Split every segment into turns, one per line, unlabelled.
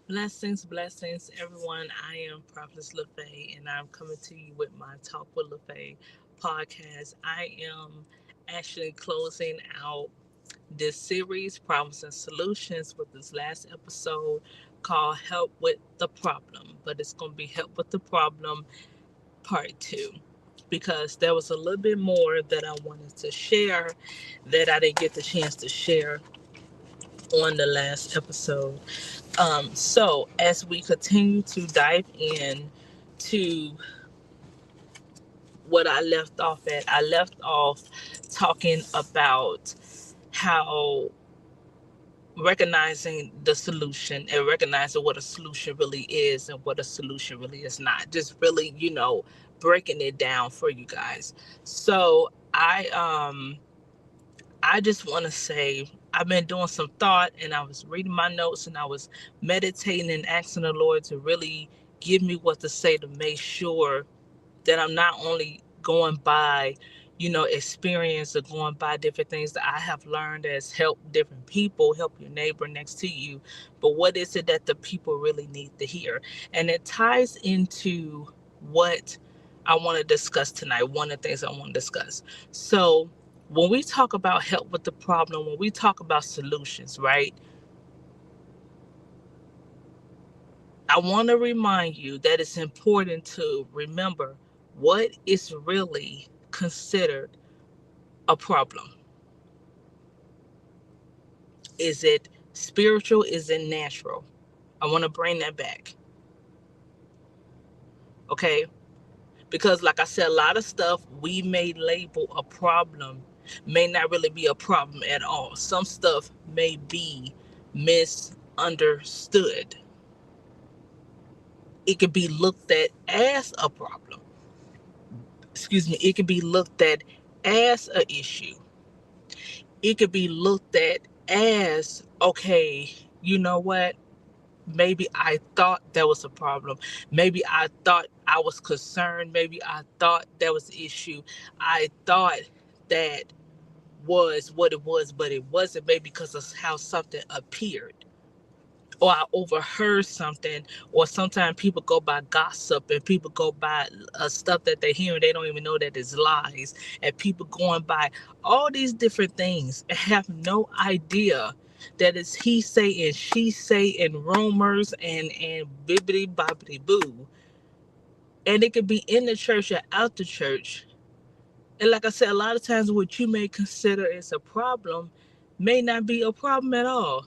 Blessings, everyone. I am Prophetess Lefaye, and I'm coming to you with my Talk with Lefaye podcast. I am actually closing out this series, Problems and Solutions, with this last episode called Help with the Problem. But it's going to be Help with the Problem Part 2 because there was a little bit more that I wanted to share that I didn't get the chance to share on the last episode. So as we continue to dive in to what I left off at, I left off talking about how recognizing the solution and recognizing what a solution really is and what a solution really is not. Just really, breaking it down for you guys. So I just want to say I've been doing some thought and I was reading my notes and I was meditating and asking the Lord to really give me what to say to make sure that I'm not only going by, experience or going by different things that I have learned as help different people, help your neighbor next to you, but what is it that the people really need to hear? And it ties into what I want to discuss tonight. One of the things I want to discuss. So, when we talk about help with the problem, when we talk about solutions, right? I want to remind you that it's important to remember what is really considered a problem. Is it spiritual? Is it natural? I want to bring that back. Okay? Because, like I said, a lot of stuff we may label a problem may not really be a problem at all. Some stuff may be misunderstood. It could be looked at as a problem. Excuse me. It could be looked at as an issue. It could be looked at as, okay, you know what? Maybe I thought there was a problem. Maybe I thought I was concerned. Maybe I thought there was an issue. I thought that was what it was, but it wasn't, maybe because of how something appeared. Or I overheard something, or sometimes people go by gossip and people go by stuff that they hear and they don't even know that it's lies, and people going by all these different things and have no idea that it's he say and she say and rumors and bibbity bobbity boo, and it could be in the church or out the church. And like I said, a lot of times what you may consider as a problem may not be a problem at all.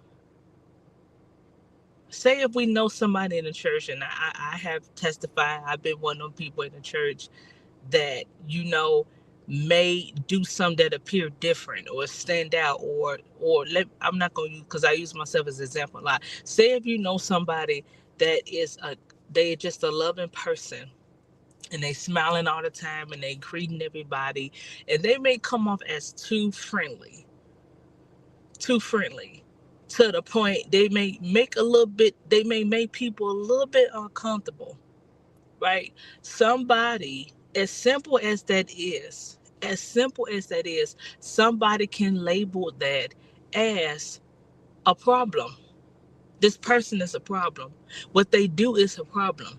Say if we know somebody in the church, and I have testified, I've been one of them people in the church that may do something that appear different or stand out, I'm not going to use, because I use myself as an example a lot. Say if you know somebody that they're just a loving person and they smiling all the time and they greeting everybody, and they may come off as too friendly to the point they may make people a little bit uncomfortable, right? Somebody, as simple as that is, somebody can label that as a problem. This person is a problem. What they do is a problem.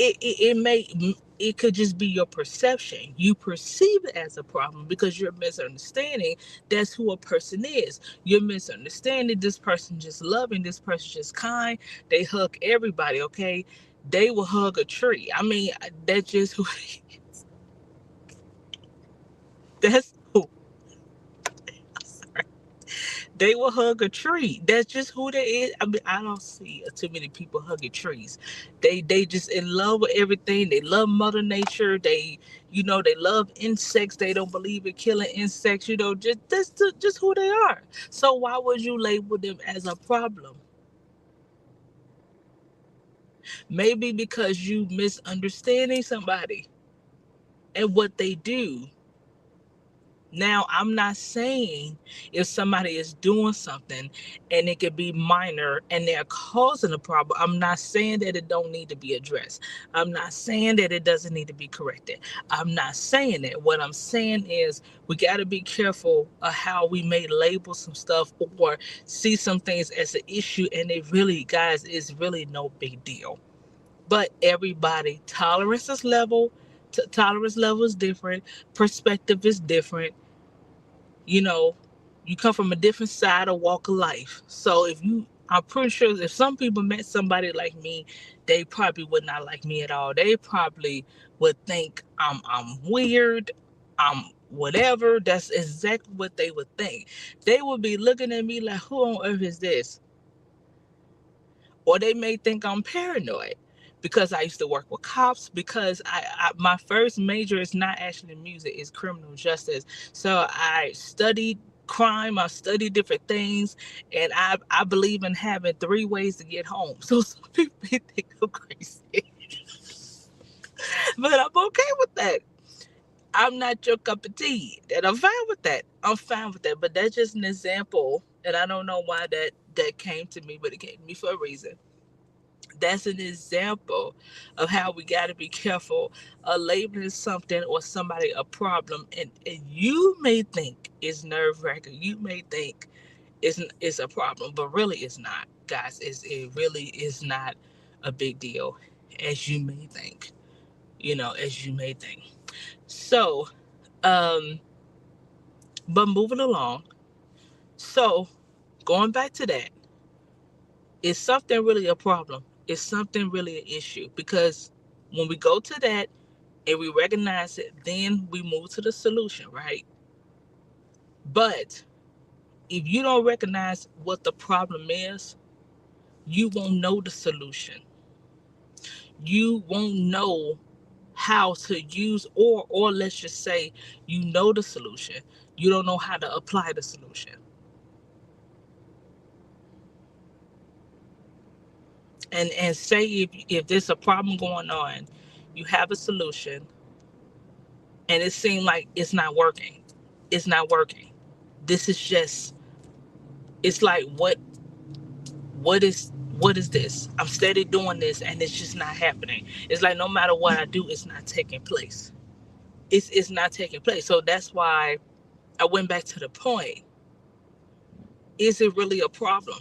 It could just be your perception. You perceive it as a problem because you're misunderstanding that's who a person is. You're misunderstanding this person just loving, this person just kind. They hug everybody, okay? They will hug a tree. I mean, that's just who that's who they will hug a tree. That's just who they is. I mean, I don't see too many people hugging trees. They just in love with everything. They love Mother Nature. They love insects. They don't believe in killing insects. Just just who they are. So why would you label them as a problem? Maybe because you misunderstanding somebody and what they do. Now, I'm not saying if somebody is doing something and it could be minor and they're causing a problem, I'm not saying that it don't need to be addressed. I'm not saying that it doesn't need to be corrected. I'm not saying that. What I'm saying is we got to be careful of how we may label some stuff or see some things as an issue, and it really, guys, is really no big deal. But everybody tolerance level is different, perspective is different. you know, you come from a different side of walk of life. So I'm pretty sure if some people met somebody like me, they probably would not like me at all. They probably would think I'm weird, I'm whatever. That's exactly what they would think. They would be looking at me like, who on earth is this? Or they may think I'm paranoid because I used to work with cops. Because my first major is not actually music, it's criminal justice. So I studied crime, I studied different things, and I believe in having three ways to get home. So some people may think I'm crazy, but I'm okay with that. I'm not your cup of tea, and I'm fine with that. I'm fine with that. But that's just an example, and I don't know why that came to me, but it came to me for a reason. That's an example of how we got to be careful of labeling something or somebody a problem, and you may think it's nerve-wracking, you may think it's a problem, but really it's not, guys. It really is not a big deal as you may think, as you may think. So um but moving along, so going back to that, is something really a problem? Is something really an issue? Because when we go to that and we recognize it, then we move to the solution, right? But if you don't recognize what the problem is, you won't know the solution. You won't know how to use, or let's just say you know the solution. You don't know how to apply the solution. And say if there's a problem going on, you have a solution and it seemed like it's not working. It's not working. This is just, it's like what is this? I'm steady doing this and it's just not happening. It's like no matter what I do, it's not taking place. It's not taking place. So that's why I went back to the point. Is it really a problem?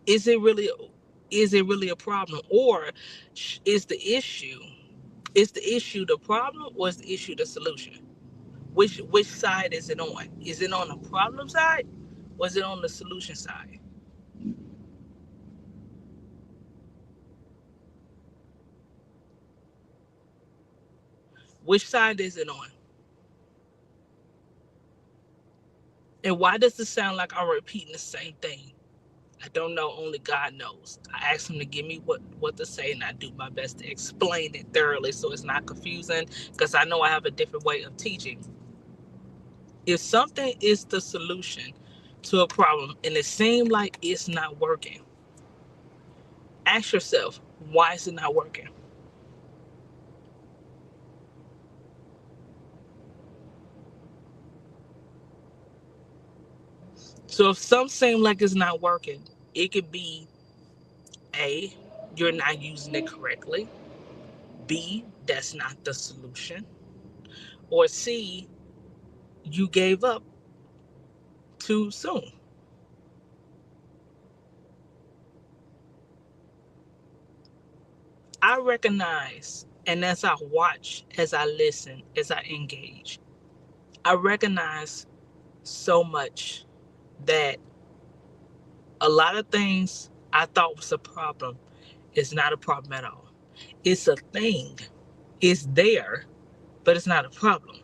Is it really is it really a problem? Or is the issue the problem, or is the issue the solution? Which side is it on? Is it on the problem side, or is it on the solution side? Which side is it on? And why does it sound like I'm repeating the same thing? I don't know. Only God knows. I asked him to give me what to say, and I do my best to explain it thoroughly so it's not confusing, because I know I have a different way of teaching. If something is the solution to a problem and it seems like it's not working, ask yourself, why is it not working? So if something seems like it's not working, it could be A, you're not using it correctly. B, that's not the solution. Or C, you gave up too soon. I recognize, and as I watch, as I listen, as I engage, I recognize so much that a lot of things I thought was a problem is not a problem at all. It's a thing. It's there, but it's not a problem.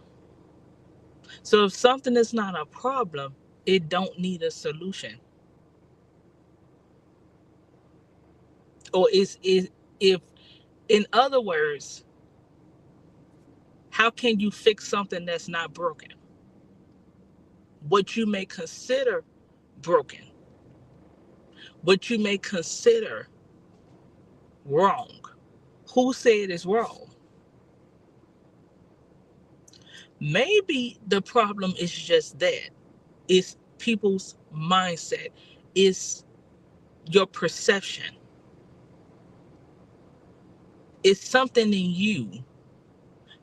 So if something is not a problem, it don't need a solution. Or is if in other words, how can you fix something that's not broken? What you may consider broken, what you may consider wrong. Who said it's wrong? Maybe the problem is just that. It's people's mindset. It's your perception. It's something in you.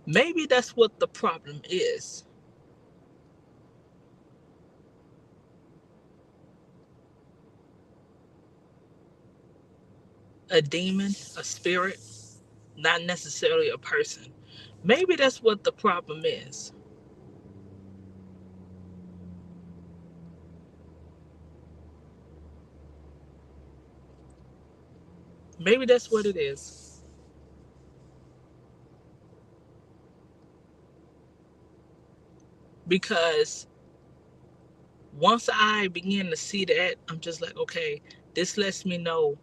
Maybe that's what the problem is. A demon, a spirit, not necessarily a person. Maybe that's what the problem is. Maybe that's what it is. Because once I begin to see that, I'm just like, okay, this lets me know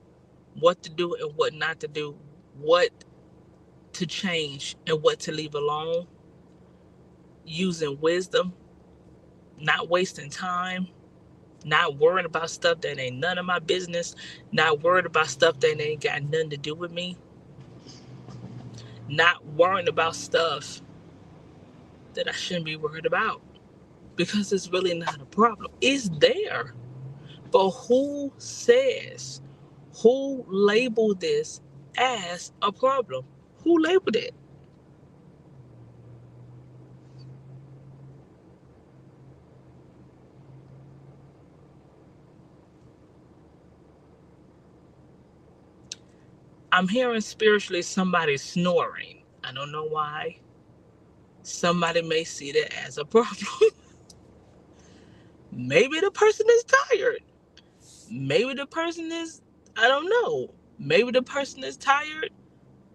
what to do and what not to do, what to change and what to leave alone, using wisdom, not wasting time, not worrying about stuff that ain't none of my business, not worried about stuff that ain't got nothing to do with me, not worrying about stuff that I shouldn't be worried about because it's really not a problem. It's there. But who says, who labeled this as a problem? Who labeled it? I'm hearing spiritually somebody snoring. I don't know why. Somebody may see that as a problem. Maybe the person is tired. Maybe the person is, I don't know. Maybe the person is tired.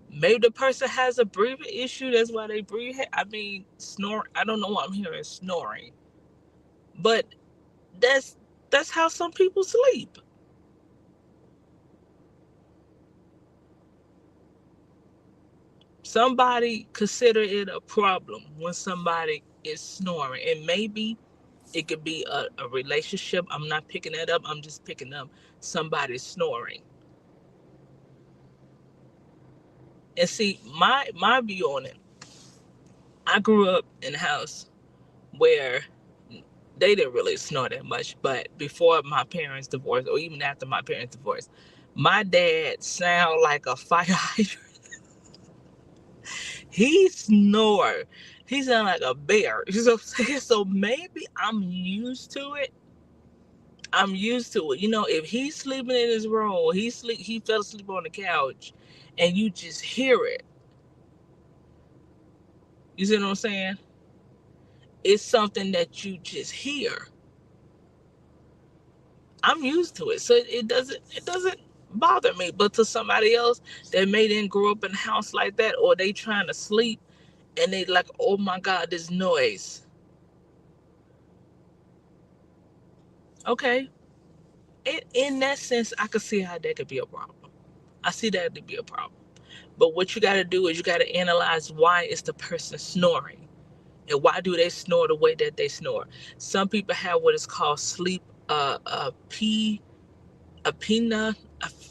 Maybe the person has a breathing issue. That's why they breathe. I mean, snore. I don't know what I'm hearing snoring. But that's that's how some people sleep. Somebody consider it a problem when somebody is snoring. And maybe it could be a relationship. I'm not picking that up. I'm just picking up somebody snoring. And see, my view on it, I grew up in a house where they didn't really snore that much, but before my parents divorced, or even after my parents divorced, my dad sounded like a fire hydrant. He snore. He sounded like a bear. So maybe I'm used to it. I'm used to it. You know, if he's sleeping in his room, he fell asleep on the couch, and you just hear it. You see what I'm saying? It's something that you just hear. I'm used to it, so it doesn't bother me. But to somebody else that may didn't grow up in a house like that, or they trying to sleep and they like, oh my God, this noise. Okay, in that sense, I could see how that could be a problem. I see that to be a problem. But what you got to do is you got to analyze why is the person snoring, and why do they snore the way that they snore. Some people have what is called sleep p apnea.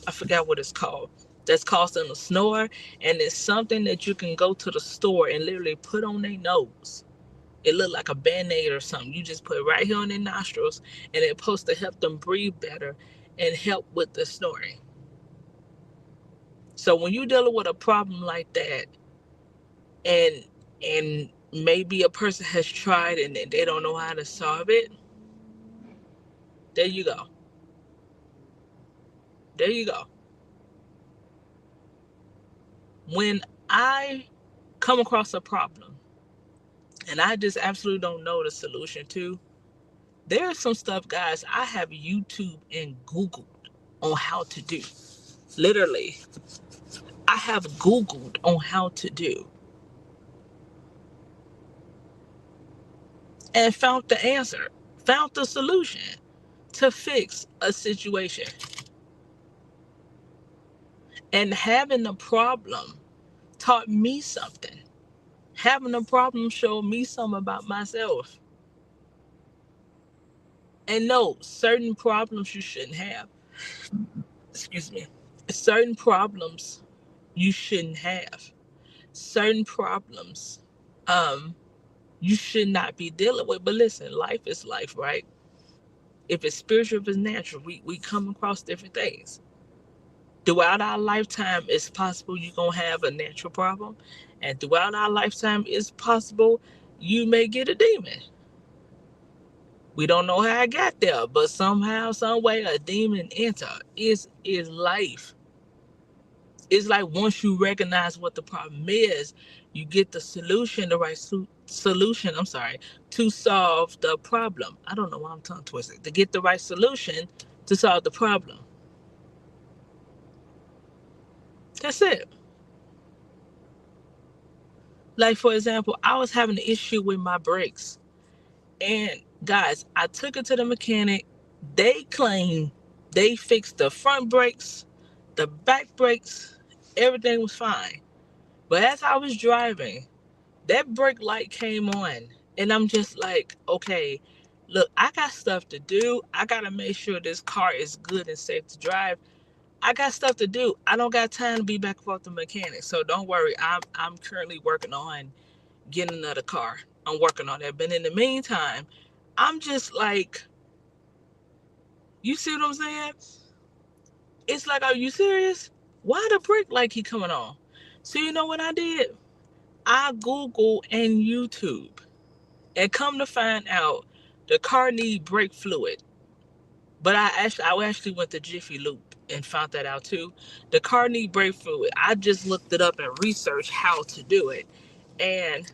I forgot what it's called. That's causing a snore, and it's something that you can go to the store and literally put on their nose. It look like a band-aid or something. You just put it right here on their nostrils, and it's supposed to help them breathe better and help with the snoring. So when you're dealing with a problem like that, and maybe a person has tried and they don't know how to solve it, there you go. There you go. When I come across a problem and I just absolutely don't know the solution to, there's some stuff, guys, I have YouTube and Googled on how to do. Literally, I have Googled on how to do and found the answer, found the solution to fix a situation. And having a problem taught me something. Having a problem showed me something about myself. And no, certain problems you shouldn't have. Excuse me. Certain problems you shouldn't have. Certain problems um you should not be dealing with. But listen, life is life, right? If it's spiritual, if it's natural, we come across different things. Throughout our lifetime, it's possible you're going to have a natural problem. And throughout our lifetime, it's possible you may get a demon. We don't know how I got there, but somehow, some way, a demon enter. Is life. It's like once you recognize what the problem is, you get the solution, the right solution, I'm sorry, to solve the problem. I don't know why I'm tongue twisted. To get the right solution to solve the problem. That's it. Like, for example, I was having an issue with my brakes. And guys, I took it to the mechanic. They claim they fixed the front brakes, the back brakes, everything was fine. But as I was driving, that brake light came on. And I'm just like, okay, look, I got stuff to do. I got to make sure this car is good and safe to drive. I got stuff to do. I don't got time to be back and forth to the mechanic. So don't worry. I'm currently working on getting another car. I'm working on that. But in the meantime, I'm just like, you see what I'm saying? It's like, are you serious? Why the brake light keep coming on? So you know what I did? I Google and YouTube, and come to find out, the car need brake fluid. But I actually went to Jiffy Loop and found that out too. The car need brake fluid. I just looked it up and researched how to do it. And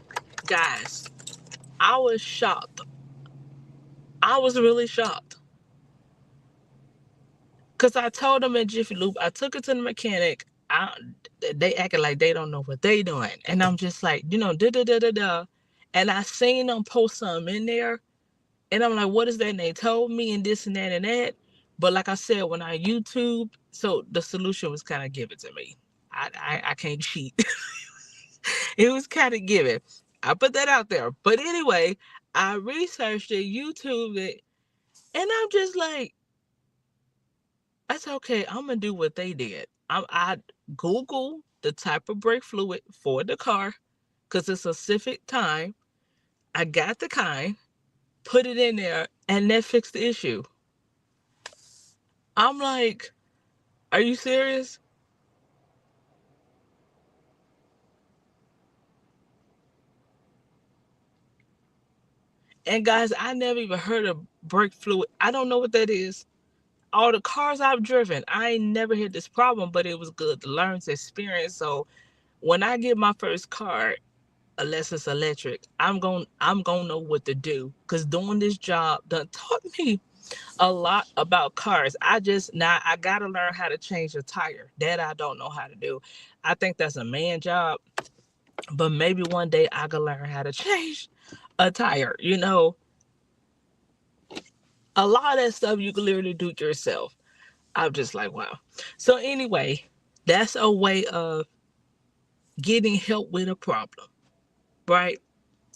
guys, I was shocked. I was really shocked. Because I told them at Jiffy Loop, I took it to the mechanic. They acting like they don't know what they doing. And I'm just like, da da da da da. And I seen them post something in there. And I'm like, what is that? And they told me and this and that and that. But like I said, when I YouTube, so the solution was kind of given to me. I can't cheat. It was kind of given. I put that out there. But anyway, I researched it, YouTube it, and I'm just like, that's okay. I'm gonna do what they did. I Google the type of brake fluid for the car because it's a specific time. I got the kind, put it in there, and that fixed the issue. I'm like, are you serious? And guys, I never even heard of brake fluid. I don't know what that is. All the cars I've driven, I ain't never had this problem, but it was good to learn, to experience. So when I get my first car, unless it's electric, I'm gonna know what to do. Cause doing this job done taught me a lot about cars. I gotta learn how to change a tire. That I don't know how to do. I think that's a man job, but maybe one day I can learn how to change a tire. A lot of that stuff you can literally do it yourself. I'm just like, wow. So anyway, that's a way of getting help with a problem, right?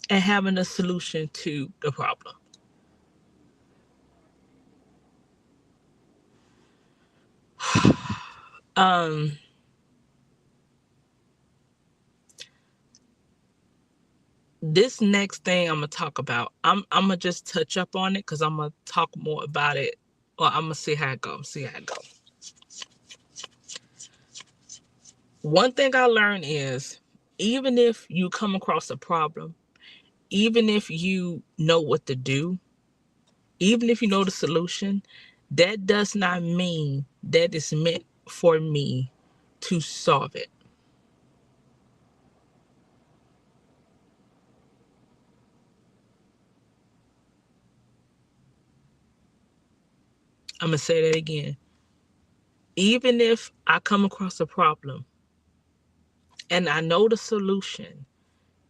And having a solution to the problem. Um, this next thing I'm gonna talk about, I'm gonna just touch up on it because I'm gonna talk more about it. Well, I'm gonna see how it goes. See how it goes. One thing I learned is, even if you come across a problem, even if you know what to do, even if you know the solution, that does not mean that it's meant for me to solve it. I'm gonna say that again. Even if I come across a problem and I know the solution,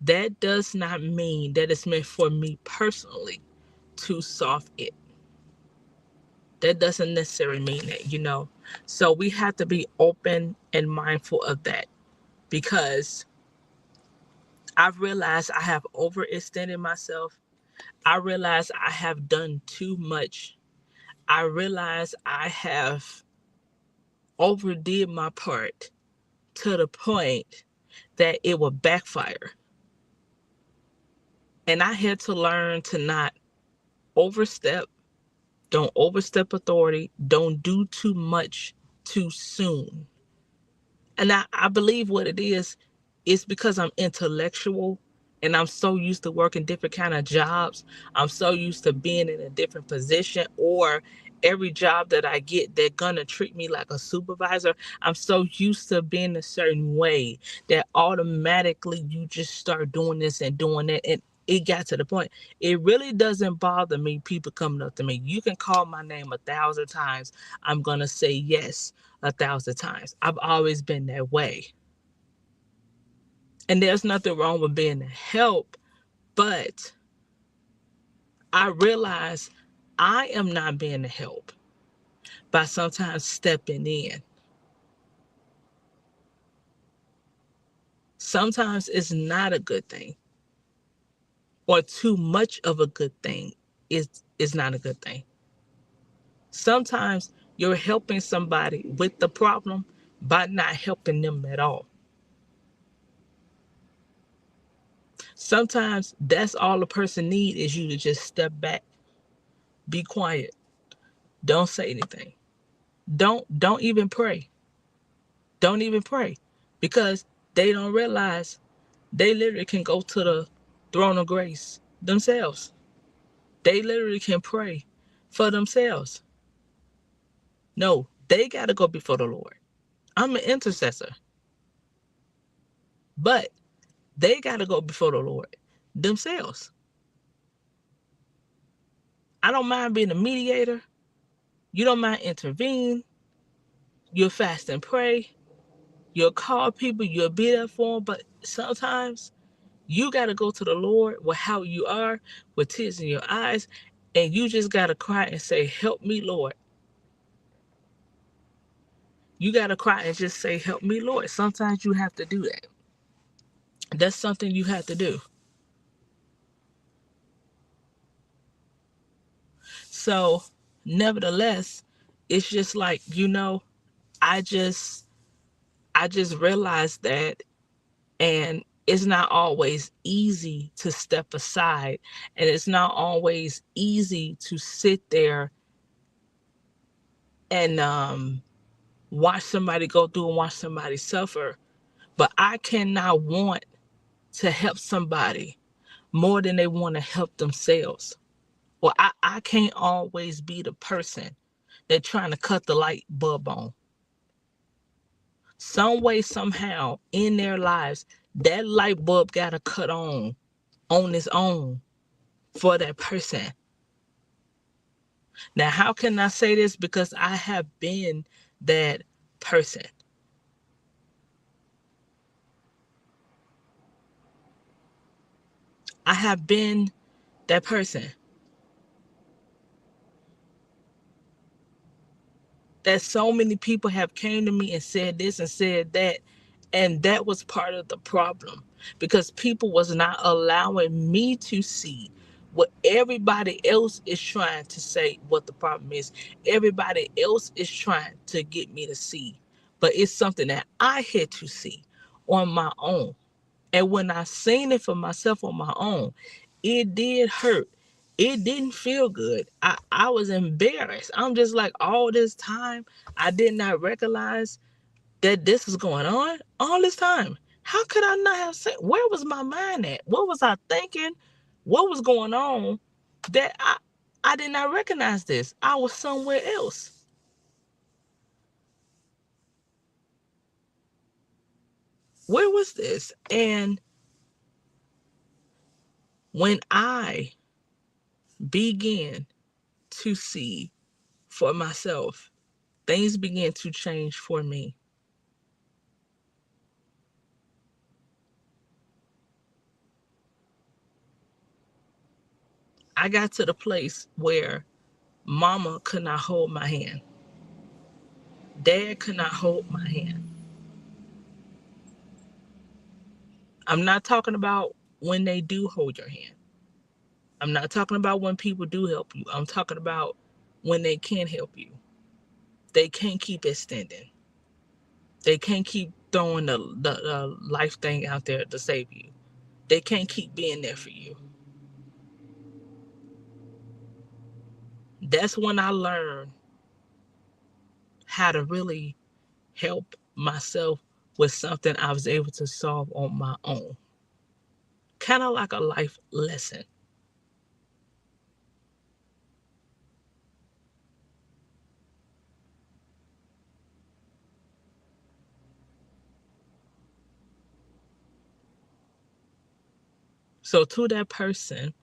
that does not mean that it's meant for me personally to solve it. That doesn't necessarily mean that. So we have to be open and mindful of that, because I've realized I have overextended myself. I realize I have done too much. I realize I have overdid my part to the point that it will backfire. And I had to learn to not overstep. Don't overstep authority. Don't do too much too soon. And I believe what it is because I'm intellectual and I'm so used to working different kind of jobs. I'm so used to being in a different position, or every job that I get, they're gonna treat me like a supervisor. I'm so used to being a certain way that automatically you just start doing this and doing that. And it got to the point. It really doesn't bother me, people coming up to me. You can call my name 1,000 times. I'm gonna say yes 1,000 times. I've always been that way. And there's nothing wrong with being a help, but I realize I am not being a help by sometimes stepping in. Sometimes it's not a good thing, or too much of a good thing is not a good thing. Sometimes you're helping somebody with the problem by not helping them at all. Sometimes that's all a person needs is you to just step back, be quiet, don't say anything. Don't even pray. Don't even pray. Because they don't realize they literally can go to the throne of grace themselves. They literally can pray for themselves. No, they got to go before the Lord. I'm an intercessor, but they got to go before the Lord themselves. I don't mind being a mediator. You don't mind intervene. You'll fast and pray. You'll call people. You'll be there for them. But sometimes you got to go to the Lord with how you are, with tears in your eyes, and you just got to cry and say, help me, Lord. You got to cry and just say, help me, Lord. Sometimes you have to do that. That's something you have to do. So, nevertheless, it's just like, I just realized that, and it's not always easy to step aside, and it's not always easy to sit there and watch somebody go through and watch somebody suffer. But I cannot want to help somebody more than they want to help themselves. Well, I can't always be the person that trying to cut the light bulb on. Some way, somehow, in their lives, that light bulb got to cut on its own for that person. Now, how can I say this? Because I have been that person. I have been that person that so many people have came to me and said this and said that, and that was part of the problem, because people was not allowing me to see what everybody else is trying to say what the problem is. Everybody else is trying to get me to see, but it's something that I had to see on my own. And when I seen it for myself on my own, it did hurt. It didn't feel good. I was embarrassed. I'm just like, all this time, I did not recognize that this was going on all this time. How could I not have seen? Where was my mind at? What was I thinking? What was going on that I did not recognize this? I was somewhere else. Where was this? And when I began to see for myself, things began to change for me. I got to the place where mama could not hold my hand. Dad could not hold my hand. I'm not talking about when they do hold your hand. I'm not talking about when people do help you. I'm talking about when they can't help you. They can't keep extending. They can't keep throwing the life thing out there to save you. They can't keep being there for you. That's when I learned how to really help myself with something I was able to solve on my own. Kind of like a life lesson. So to that person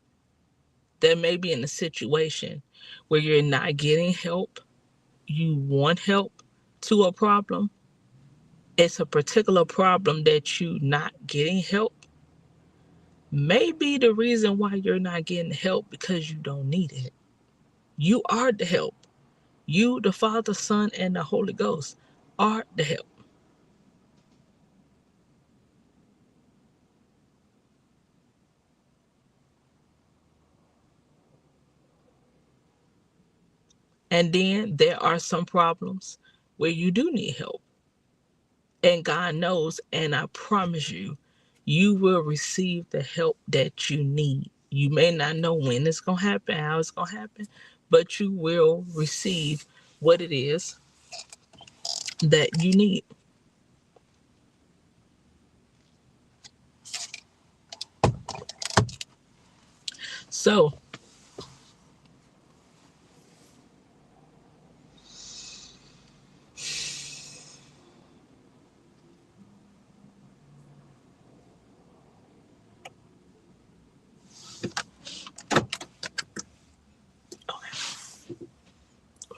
that may be in a situation where you're not getting help, you want help to a problem, it's a particular problem that you not getting help, may be the reason why you're not getting help because you don't need it. You are the help. You, the Father, Son, and the Holy Ghost are the help. And then there are some problems where you do need help. And God knows, and I promise you, you will receive the help that you need. You may not know when it's going to happen, how it's going to happen, but you will receive what it is that you need. So,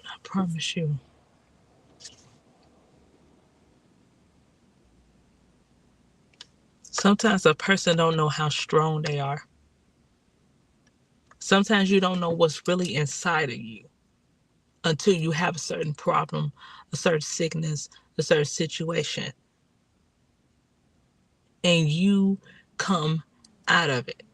I promise you, sometimes a person don't know how strong they are. Sometimes you don't know what's really inside of you until you have a certain problem, a certain sickness, a certain situation, and you come out of it.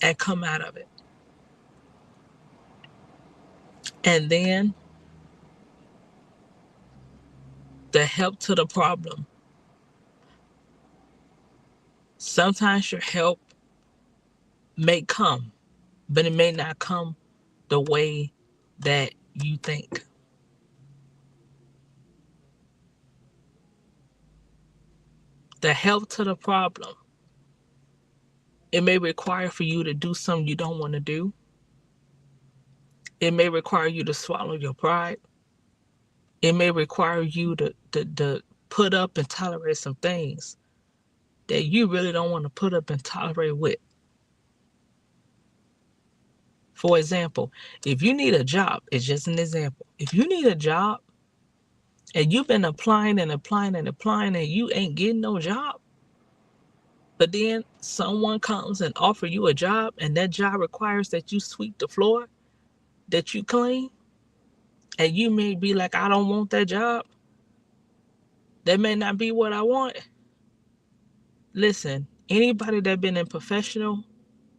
And come out of it. And then the help to the problem. Sometimes your help may come, but it may not come the way that you think. The help to the problem, it may require for you to do something you don't want to do. It may require you to swallow your pride. It may require you to put up and tolerate some things that you really don't want to put up and tolerate with. For example, if you need a job, it's just an example. If you need a job and you've been applying and applying and applying and you ain't getting no job, but then someone comes and offer you a job and that job requires that you sweep the floor, that you clean, and you may be like, I don't want that job. That may not be what I want. Listen, anybody that been in professional,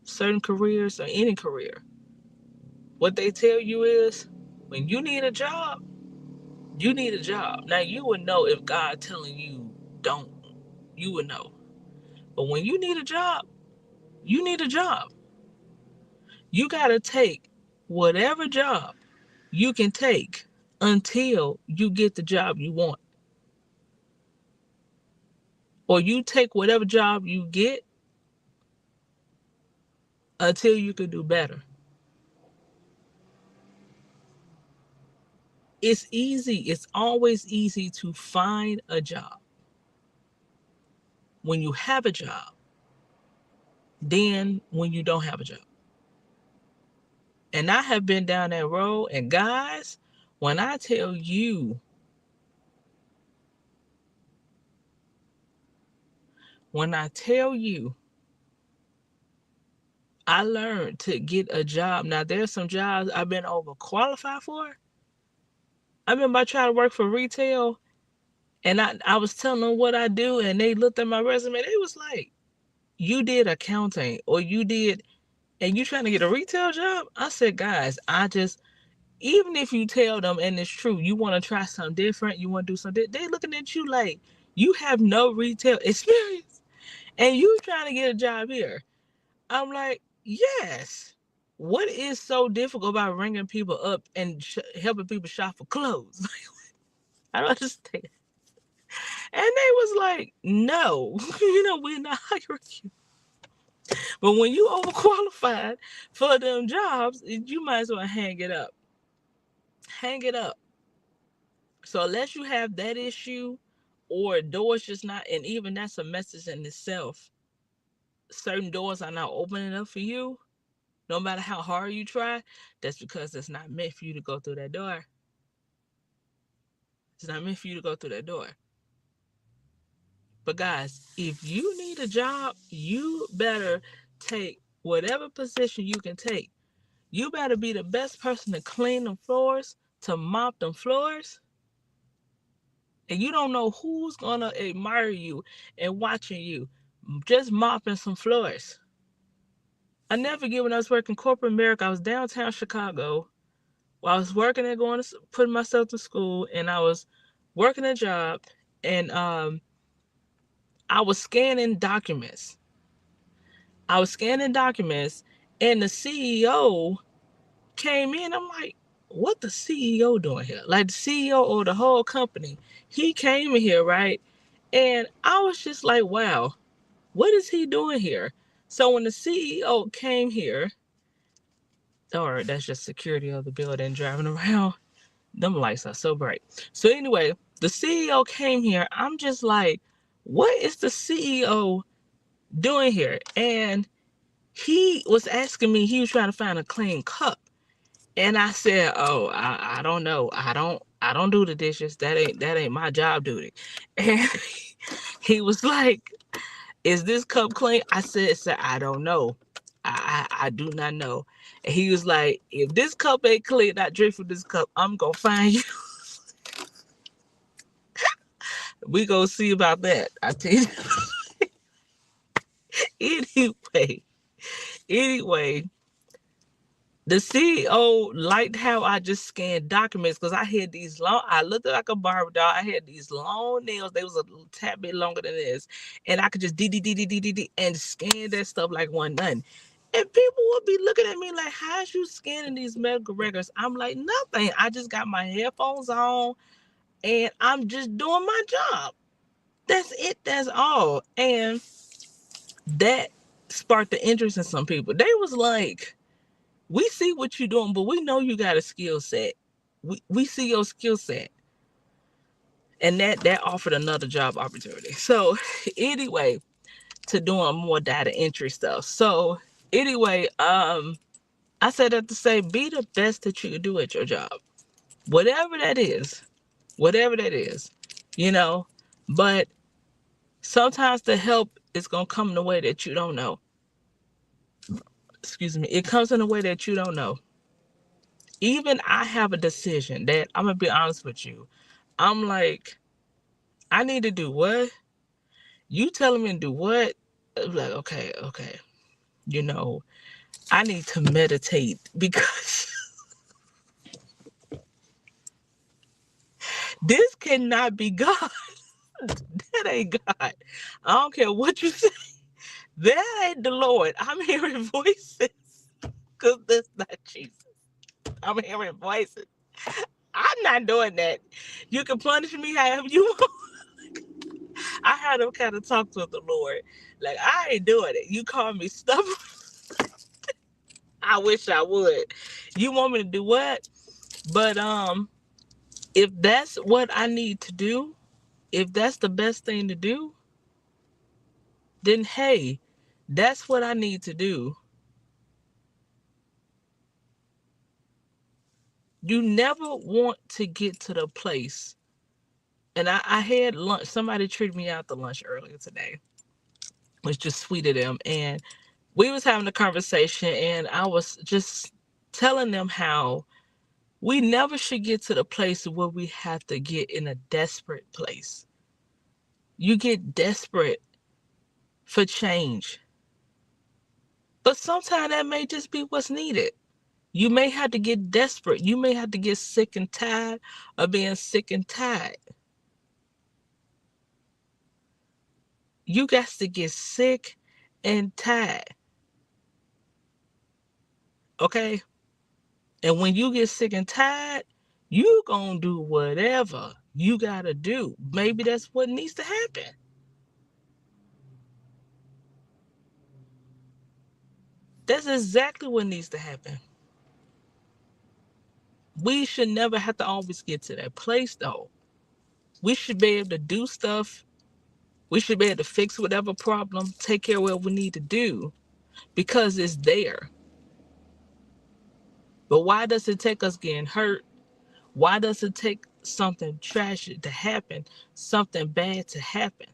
certain careers or any career, what they tell you is when you need a job, you need a job. Now you would know if God telling you don't. You would know. But when you need a job, you need a job. You gotta take whatever job you can take until you get the job you want. Or you take whatever job you get until you can do better. It's easy. It's always easy to find a job. When you have a job, then when you don't have a job. And I have been down that road. And guys, when I tell you, when I tell you, I learned to get a job. Now, there's some jobs I've been overqualified for. I remember I tried to work for retail and I was telling them what I do, and they looked at my resume. They was like, you did accounting or you did, and you trying to get a retail job? I said, guys, even if you tell them, and it's true, you want to try something different, you want to do something, they looking at you like, You have no retail experience and you trying to get a job here. I'm like, yes. What is so difficult about ringing people up and helping people shop for clothes? I don't understand. And they was like, no, we're not hiring you. But when you overqualified for them jobs, you might as well hang it up. Hang it up. So unless you have that issue or doors just not, and even that's a message in itself, certain doors are not opening up for you, no matter how hard you try, that's because it's not meant for you to go through that door. It's not meant for you to go through that door. But guys, if you need a job, you better take whatever position you can take. You better be the best person to clean them floors, to mop them floors. And you don't know who's going to admire you and watching you just mopping some floors. I never forget when I was working corporate America. I was downtown Chicago. While I was working and putting myself to school, and I was working a job, and I was scanning documents. And the CEO came in. I'm like, what the CEO doing here? Like the CEO of the whole company. He came in here, right? And I was just like, wow, what is he doing here? So when the CEO came here, or that's just security of the building driving around, them lights are so bright. So anyway, the CEO came here. I'm just like, what is the CEO doing here? And he was asking me, he was trying to find a clean cup. And I said, oh, I don't know. I don't do the dishes. That ain't my job duty. And he was like, is this cup clean? I said, sir, I don't know. I do not know. And he was like, if this cup ain't clean, I drink from this cup, I'm gonna find you. We gonna see about that. I tell you. Anyway, the CEO liked how I just scanned documents because I had these long. I looked like a Barbie doll. I had these long nails. They was a tad bit longer than this, and I could just d and scan that stuff like one nothing. And people would be looking at me like, "How's you scanning these medical records?" I'm like, "Nothing. I just got my headphones on, and I'm just doing my job. That's it. That's all." And that sparked the interest in some people. They was like, we see what you're doing, but we know you got a skill set. We see your skill set. And that offered another job opportunity. So anyway, to doing more data entry stuff. So anyway, I said that to say, be the best that you can do at your job. Whatever that is. Whatever that is. You know? But sometimes the help is gonna come in a way that you don't know. Excuse me. It comes in a way that you don't know. Even I have a decision that I'm gonna be honest with you. I'm like, I need to do what? You telling me to do what? I'm like, okay. You know, I need to meditate because this cannot be God. That ain't God. I don't care what you say. That ain't the Lord. I'm hearing voices because that's not Jesus. I'm hearing voices. I'm not doing that. You can punish me however you want. I had to kind of talk to the Lord. Like, I ain't doing it. You call me stubborn. I wish I would. You want me to do what? But if that's what I need to do, if that's the best thing to do, then hey, that's what I need to do. You never want to get to the place. And I had lunch. Somebody treated me out to lunch earlier today. It was just sweet of them. And we was having a conversation and I was just telling them how we never should get to the place where we have to get in a desperate place. You get desperate for change. But sometimes that may just be what's needed. You may have to get desperate. You may have to get sick and tired of being sick and tired. You got to get sick and tired. Okay? And when you get sick and tired, you gonna do whatever you gotta do. Maybe that's what needs to happen. That's exactly what needs to happen. We should never have to always get to that place though. We should be able to do stuff. We should be able to fix whatever problem, take care of what we need to do because it's there. But why does it take us getting hurt? Why does it take something tragic to happen, something bad to happen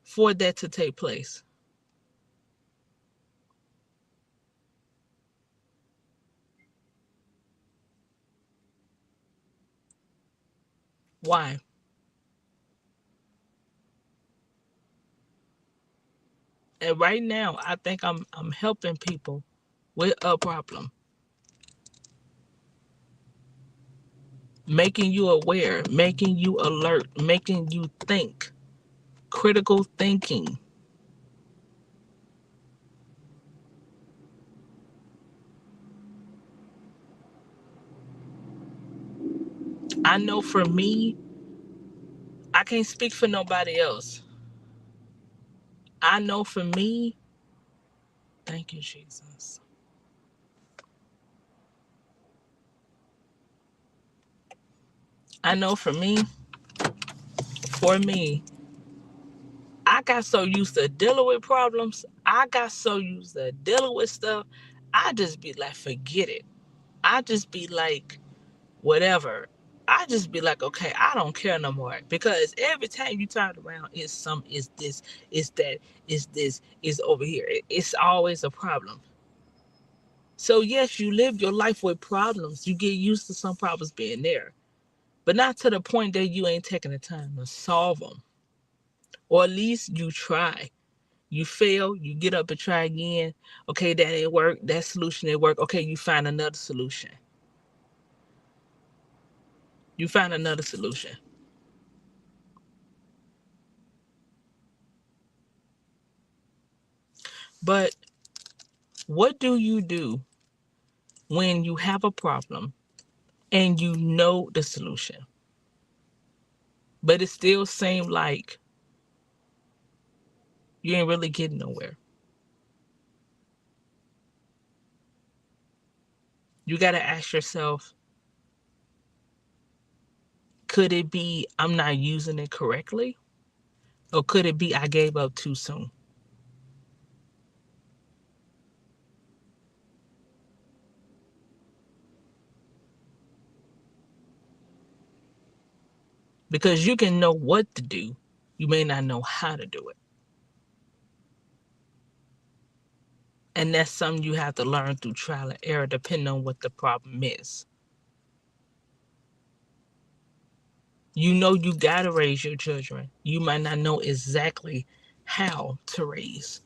for that to take place? Why? And right now, I think I'm helping people with a problem, making you aware, making you alert, making you think, critical thinking. I know for me, I can't speak for nobody else. I know for me, thank you, Jesus. I know for me, I got so used to dealing with problems. I got so used to dealing with stuff. I just be like, forget it. I just be like, whatever. I just be like, okay, I don't care no more. Because every time you turn around, it's this, it's that, it's this, it's over here. It's always a problem. So yes, you live your life with problems. You get used to some problems being there. But not to the point that you ain't taking the time to solve them. Or at least you try. You fail, you get up and try again. Okay, that ain't work. That solution didn't work. Okay, you find another solution. You find another solution. But what do you do when you have a problem and you know the solution, but it still seems like you ain't really getting nowhere? You got to ask yourself, could it be I'm not using it correctly? Or could it be I gave up too soon? Because you can know what to do, you may not know how to do it. And that's something you have to learn through trial and error, depending on what the problem is. You know you got to raise your children. You might not know exactly how to raise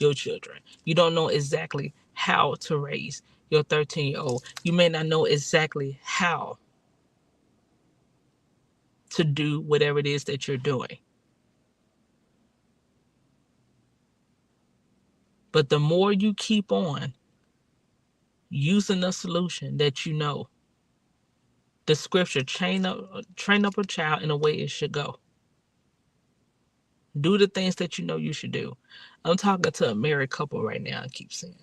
your children. You don't know exactly how to raise your 13-year-old. You may not know exactly how to do whatever it is that you're doing. But the more you keep on using the solution that you know, the scripture, train up a child in the way it should go. Do the things that you know you should do. I'm talking to a married couple right now. I keep saying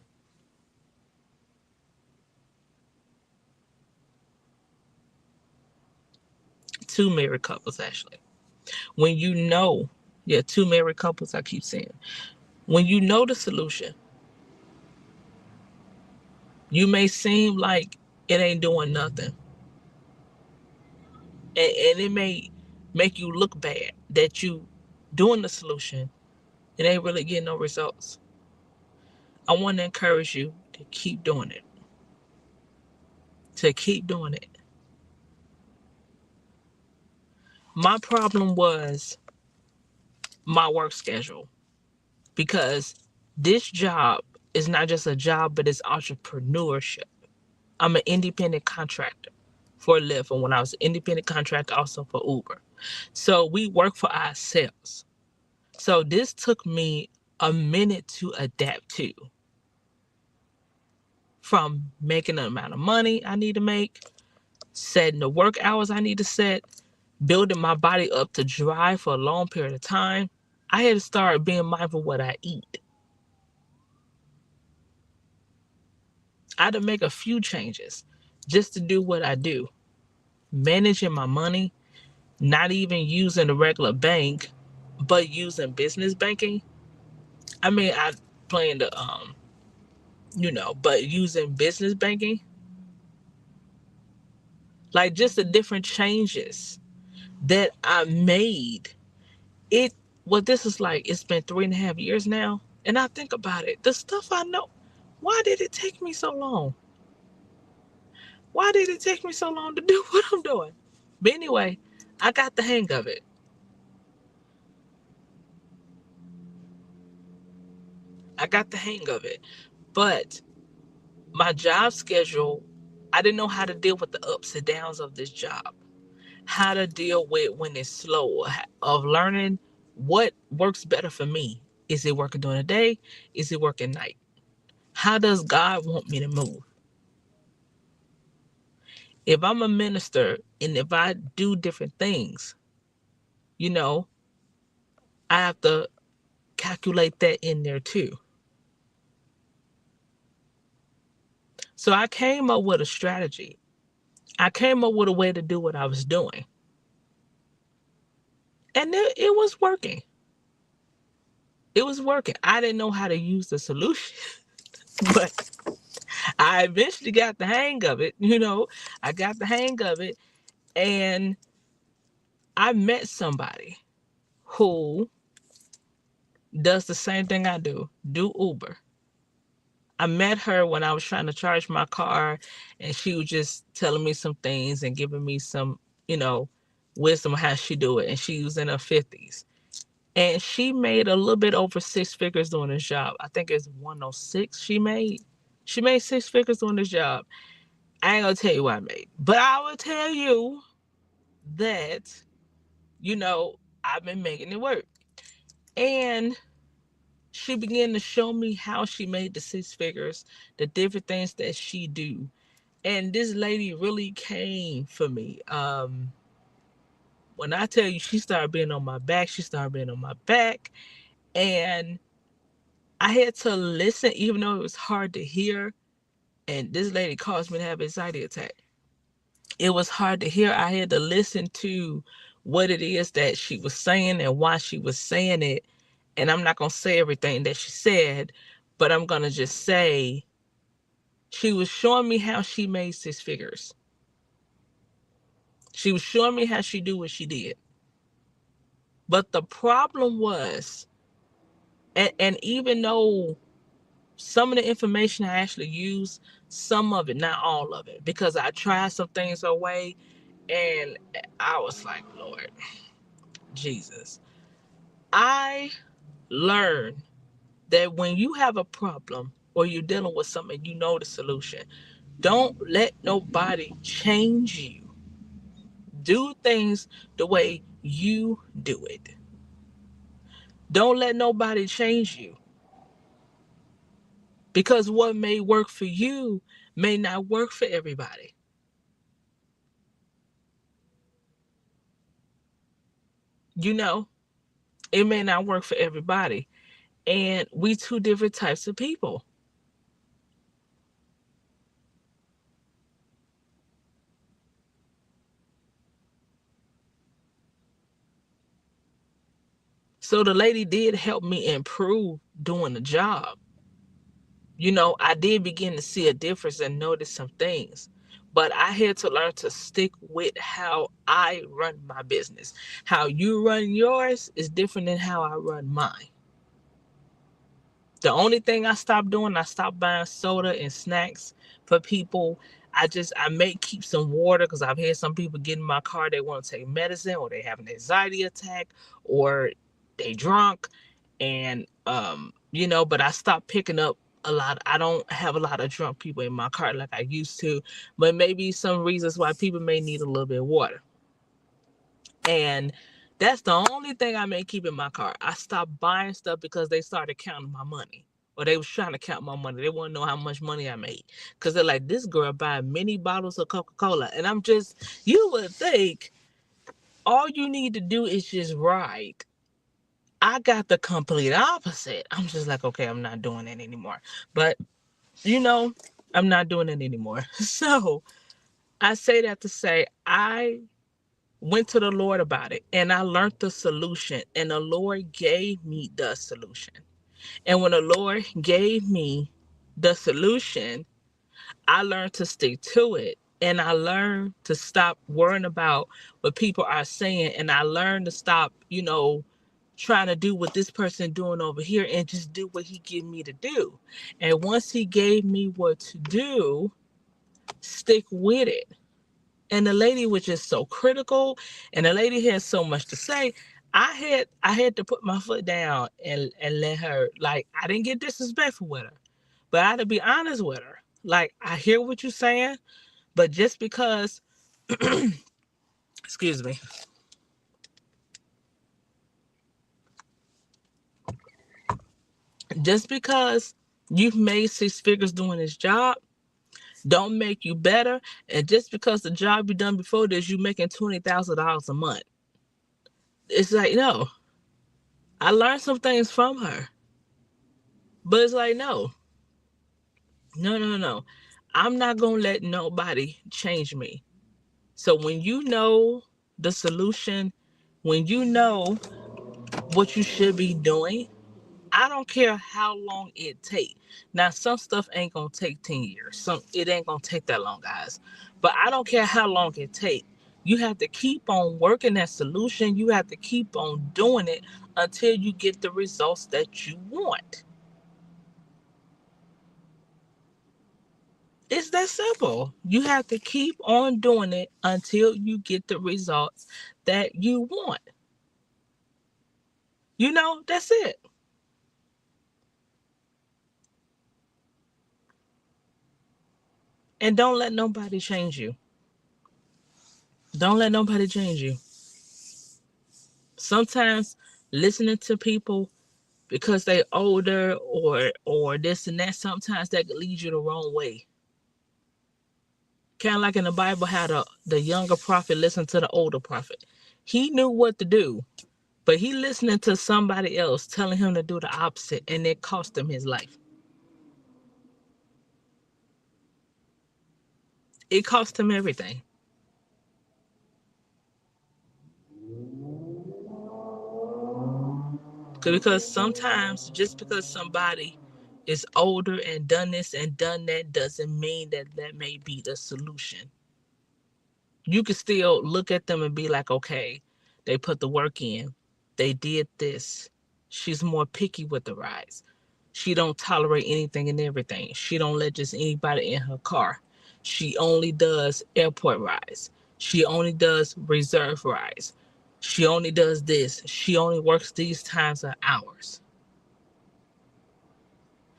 two married couples actually. When you know, yeah, two married couples. I keep saying, when you know the solution, you may seem like it ain't doing nothing, and it may make you look bad that you doing the solution and ain't really getting no results. I want to encourage you to keep doing it. To keep doing it. My problem was my work schedule because this job is not just a job, but it's entrepreneurship. I'm an independent contractor for Lyft, and when I was an independent contractor, also for Uber. So we work for ourselves. So this took me a minute to adapt to, from making the amount of money I need to make, setting the work hours I need to set, building my body up to drive for a long period of time. I had to start being mindful of what I eat. I had to make a few changes just to do what I do. Managing my money, not even using the regular bank, but using business banking. I mean, I plan to, but using business banking, like just the different changes that I made. It, what this is like, it's been 3.5 years now. And I think about it, the stuff I know, why did it take me so long? Why did it take me so long to do what I'm doing? But anyway, I got the hang of it. I got the hang of it. But my job schedule, I didn't know how to deal with the ups and downs of this job, how to deal with when it's slow, of learning what works better for me. Is it working during the day? Is it working night? How does God want me to move? If I'm a minister and if I do different things, you know, I have to calculate that in there too. So I came up with a strategy. I came up with a way to do what I was doing. And it was working. It was working. I didn't know how to use the solution, but I eventually got the hang of it. I got the hang of it. And I met somebody who does the same thing I do Uber. I met her when I was trying to charge my car, and she was just telling me some things and giving me some, wisdom on how she do it. And she was in her 50s. And she made a little bit over 6 figures doing this job. I think it's 106 she made. She made 6 figures doing this job. I ain't gonna tell you what I made, but I will tell you that, I've been making it work. And she began to show me how she made the 6 figures, the different things that she do. And this lady really came for me. When I tell you she started being on my back, And I had to listen, even though it was hard to hear. And this lady caused me to have an anxiety attack. It was hard to hear. I had to listen to what it is that she was saying and why she was saying it. And I'm not going to say everything that she said, but I'm going to just say she was showing me how she made 6 figures. She was showing me how she do what she did. But the problem was, and even though some of the information I actually used, some of it, not all of it, because I tried some things away and I was like, Lord Jesus. I learned that when you have a problem or you're dealing with something, you know the solution. Don't let nobody change you. Do things the way you do it. Don't let nobody change you. Because what may work for you may not work for everybody. It may not work for everybody. And we two different types of people. So the lady did help me improve doing the job. I did begin to see a difference and notice some things. But I had to learn to stick with how I run my business. How you run yours is different than how I run mine. The only thing I stopped doing, I stopped buying soda and snacks for people. I may keep some water because I've had some people get in my car, they want to take medicine or they have an anxiety attack or they drunk. And, but I stopped picking up a lot. I don't have a lot of drunk people in my car like I used to, but maybe some reasons why people may need a little bit of water. And That's the only thing I may keep in my car. I stopped buying stuff because they started counting my money. Or they was trying to count my money. They want to know how much money I made. Because they're like, this girl buying many bottles of Coca-Cola. And I'm just, you would think all you need to do is just ride. I got the complete opposite. I'm just like, okay, I'm not doing that anymore. But, you know, I'm not doing it anymore. So I say that to say I went to the Lord about it and I learned the solution, and the Lord gave me the solution. And when the Lord gave me the solution, I learned to stick to it, and I learned to stop worrying about what people are saying, and I learned to stop, trying to do what this person doing over here and just do what he gave me to do. And once he gave me what to do, stick with it. And the lady was just so critical, and the lady had so much to say. I had to put my foot down and let her, like, I didn't get disrespectful with her, but I had to be honest with her. Like, I hear what you're saying, but just because excuse me, just because you've made six figures doing this job don't make you better. And just because the job you done before this, you making $20,000 a month. It's like, no. I learned some things from her. But it's like, no. No, no, no. I'm not going to let nobody change me. So when you know the solution, when you know what you should be doing, I don't care how long it take. Now, some stuff ain't gonna take 10 years. It ain't gonna take that long, guys. But I don't care how long it take. You have to keep on working that solution. You have to keep on doing it until you get the results that you want. It's that simple. You have to keep on doing it until you get the results that you want. That's it. And don't let nobody change you. Don't let nobody change you. Sometimes listening to people because they older or this and that, sometimes that could lead you the wrong way. Kind of like in the Bible, how the younger prophet listened to the older prophet. He knew what to do, but he listening to somebody else telling him to do the opposite, and it cost him his life. It cost him everything. Because sometimes just because somebody is older and done this and done that doesn't mean that that may be the solution. You can still look at them and be like, okay, they put the work in. They did this. She's more picky with the rides. She don't tolerate anything and everything. She don't let just anybody in her car. She only does airport rides. She only does reserve rides. She only does this. She only works these times of hours.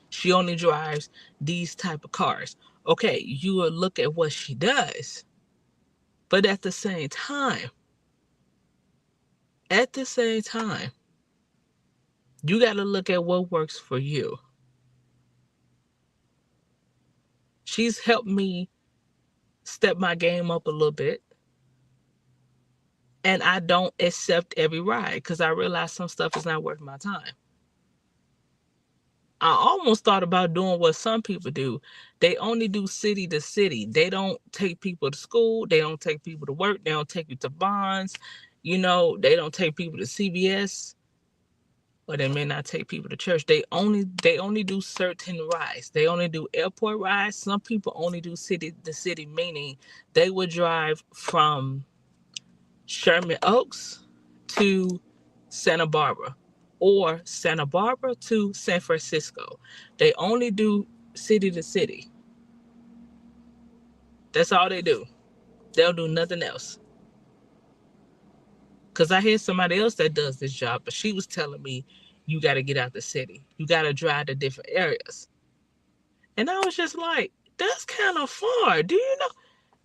She only drives these type of cars. Okay, you will look at what she does. But at the same time, you got to look at what works for you. She's helped me step my game up a little bit. And I don't accept every ride because I realize some stuff is not worth my time. I almost thought about doing what some people do. They only do city to city. They don't take people to school. They don't take people to work. They don't take you to Bonds. They don't take people to CVS. Or they may not take people to church. They only do certain rides. They only do airport rides. Some people only do city to city, meaning they would drive from Sherman Oaks to Santa Barbara or Santa Barbara to San Francisco. They only do city to city. That's all they do. They'll do nothing else. Because I hear somebody else that does this job, but she was telling me, you got to get out the city. You got to drive to different areas. And I was just like, that's kind of far. Do you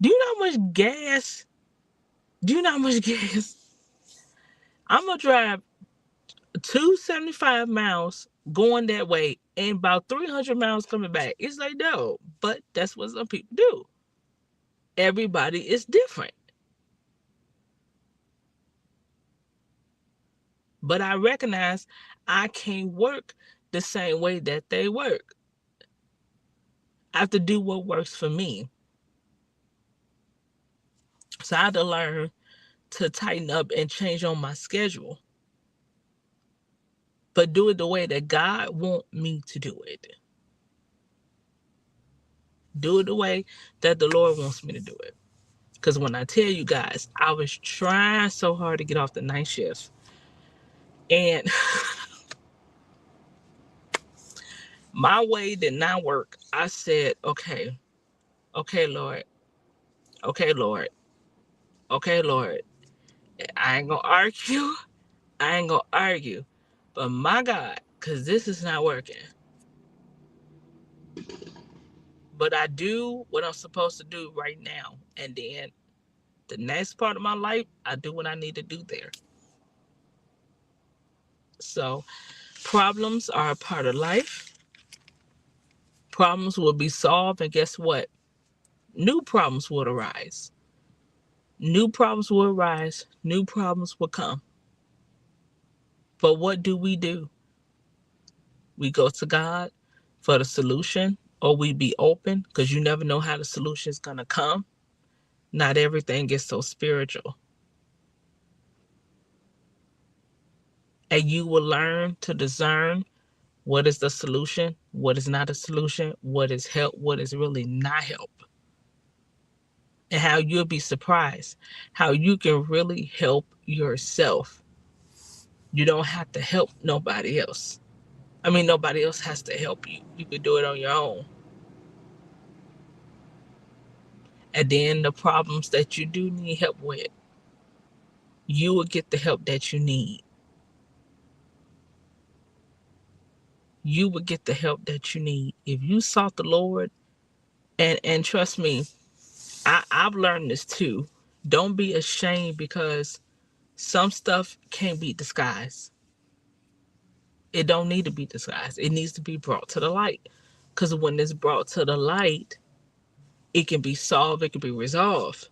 know how much gas? Do you know how much gas I'm going to drive 275 miles going that way and about 300 miles coming back. It's like, no, but that's what some people do. Everybody is different. But I recognize I can't work the same way that they work. I have to do what works for me. So I had to learn to tighten up and change on my schedule, but do it the way that God wants me to do it. Do it the way that the Lord wants me to do it. Because when I tell you guys, I was trying so hard to get off the night shift. And my way did not work. I said, okay, Lord. Okay, Lord. Okay, Lord. I ain't going to argue. I ain't going to argue. But my God, because this is not working. But I do what I'm supposed to do right now. And then the next part of my life, I do what I need to do there. So problems are a part of life. Problems will be solved. And guess what? New problems will arise. New problems will arise. New problems will come. But what do? We go to God for the solution, or we be open, because you never know how the solution is going to come. Not everything is so spiritual. And you will learn to discern what is the solution, what is not a solution, what is help, what is really not help. And how you'll be surprised how you can really help yourself. You don't have to help nobody else. I mean, nobody else has to help you. You can do it on your own. And then the problems that you do need help with, you will get the help that you need. You will get the help that you need. If you sought the Lord, and trust me, I've learned this too. Don't be ashamed, because some stuff can't be disguised. It don't need to be disguised. It needs to be brought to the light. Because when it's brought to the light, it can be solved, it can be resolved.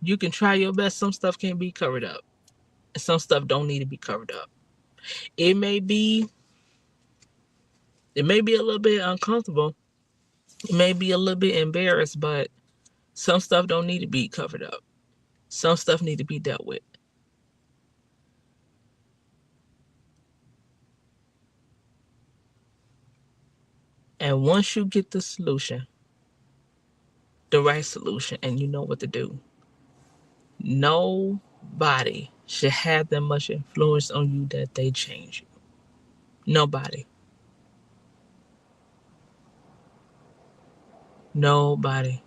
You can try your best. Some stuff can't be covered up. And some stuff don't need to be covered up. It may be a little bit uncomfortable. It may be a little bit embarrassed, but some stuff don't need to be covered up. Some stuff need to be dealt with. And once you get the solution, the right solution, and you know what to do, nobody should have that much influence on you that they change you. Nobody. Nobody.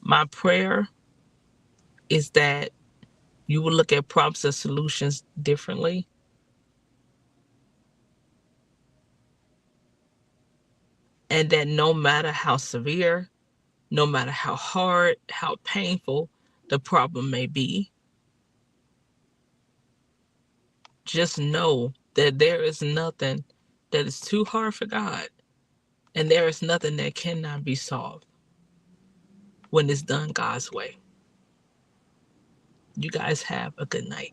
My prayer is that you will look at problems and solutions differently, and that no matter how severe, no matter how hard, how painful the problem may be, just know that there is nothing that is too hard for God, and there is nothing that cannot be solved when it's done God's way. You guys have a good night.